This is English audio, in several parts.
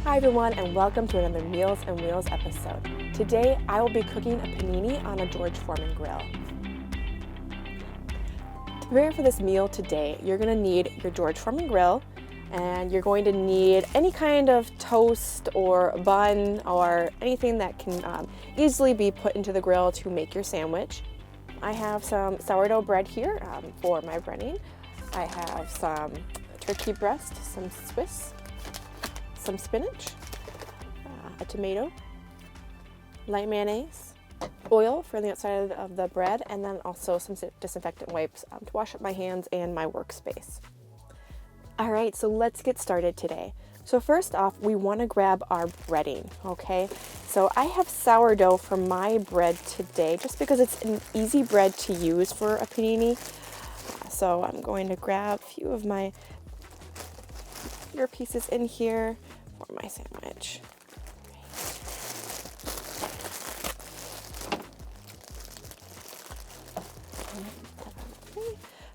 Hi everyone, and welcome to another Meals and Wheels episode. Today I will be cooking a panini on a George Foreman grill. To prepare for this meal today, you're going to need your George Foreman grill, and you're going to need any kind of toast or bun or anything that can easily be put into the grill to make your sandwich. I have some sourdough bread here for my breading. I have some turkey breast, some Swiss, some spinach, a tomato, light mayonnaise, oil for the outside of the bread, and then also some disinfectant wipes to wash up my hands and my workspace. All right, so let's get started today. So first off, we want to grab our breading, okay? So I have sourdough for my bread today just because it's an easy bread to use for a panini. So I'm going to grab a few of my pieces in here for my sandwich.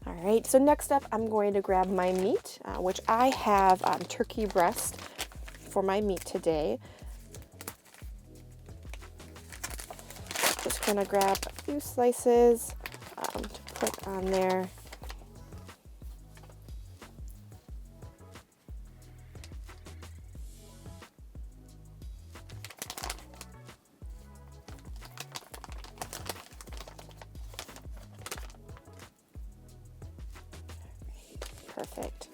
All right, so next up I'm going to grab my meat, which I have turkey breast for my meat today. Just gonna grab a few slices to put on there. Perfect.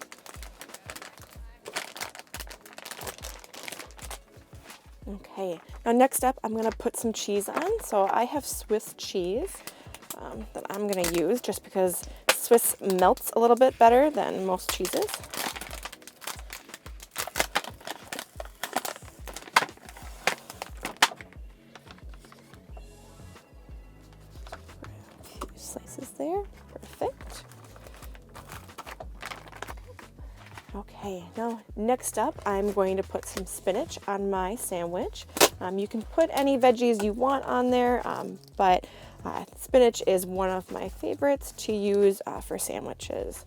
Okay, now next up I'm going to put some cheese on. So I have Swiss cheese that I'm going to use just because Swiss melts a little bit better than most cheeses. A few slices there. Perfect. Okay, now next up I'm going to put some spinach on my sandwich. You can put any veggies you want on there, but spinach is one of my favorites to use for sandwiches.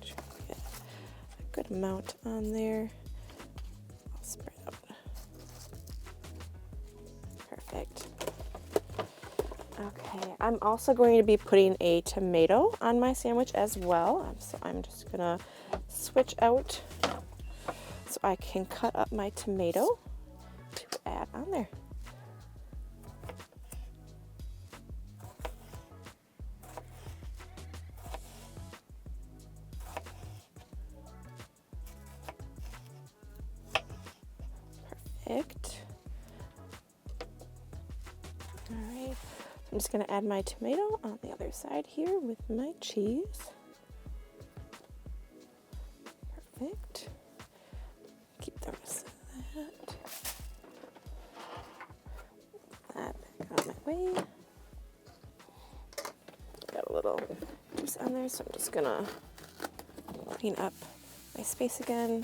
Get a good amount on there. I'll spread out. Perfect. Okay, I'm also going to be putting a tomato on my sandwich as well. So I'm just gonna switch out so I can cut up my tomato to add on there. Perfect. All right. I'm just going to add my tomato on the other side here with my cheese. Perfect. Keep the rest of that. Put that back on my way. Got a little juice on there, so I'm just going to clean up my space again.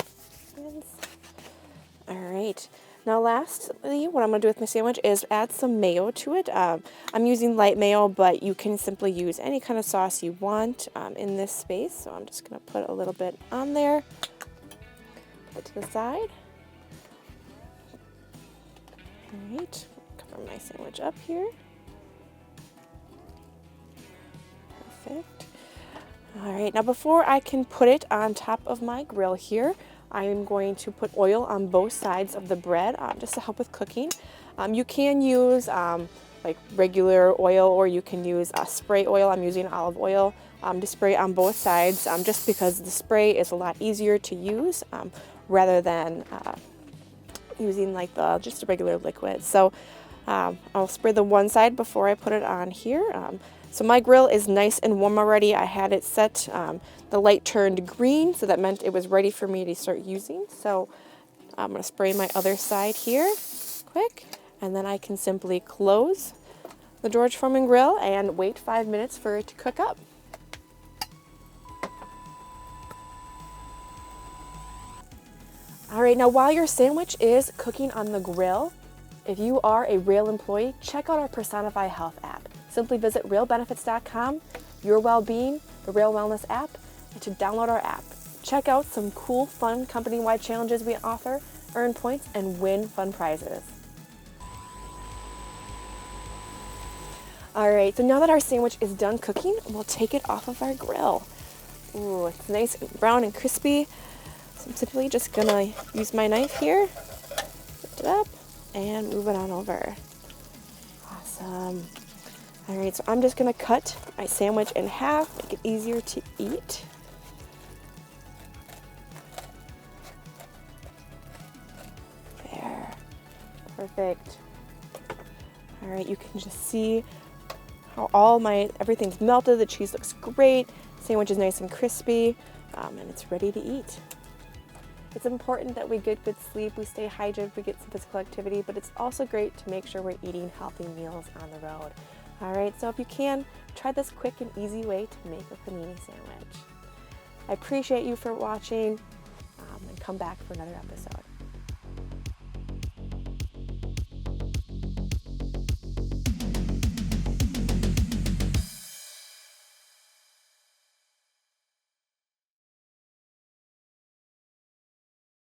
All right. Now lastly, what I'm going to do with my sandwich is add some mayo to it. I'm using light mayo, but you can simply use any kind of sauce you want in this space. So I'm just going to put a little bit on there, put it to the side. All right, cover my sandwich up here. Perfect. All right, now before I can put it on top of my grill here, I'm going to put oil on both sides of the bread just to help with cooking. You can use like regular oil, or you can use spray oil. I'm using olive oil to spray on both sides just because the spray is a lot easier to use rather than using like just a regular liquid. So I'll spray the one side before I put it on here. So my grill is nice and warm already. I had it set, the light turned green, so that meant it was ready for me to start using. So I'm going to spray my other side here quick, and then I can simply close the George Foreman grill and wait 5 minutes for it to cook up. All right, now while your sandwich is cooking on the grill, if you are a Roehl employee, check out our Personify Health app. Simply visit RoehlBenefits.com, Your Wellbeing, the Roehl Wellness app, and to download our app. Check out some cool, fun company-wide challenges we offer, earn points, and win fun prizes. All right, so now that our sandwich is done cooking, we'll take it off of our grill. Ooh, it's nice and brown and crispy. So I'm simply just gonna use my knife here, lift it up, and move it on over. Awesome. All right, so I'm just gonna cut my sandwich in half, make it easier to eat. There, perfect. All right, you can just see how everything's melted, the cheese looks great, sandwich is nice and crispy, and it's ready to eat. It's important that we get good sleep, we stay hydrated, we get some physical activity, but it's also great to make sure we're eating healthy meals on the road. All right, so if you can, try this quick and easy way to make a panini sandwich. I appreciate you for watching, and come back for another episode.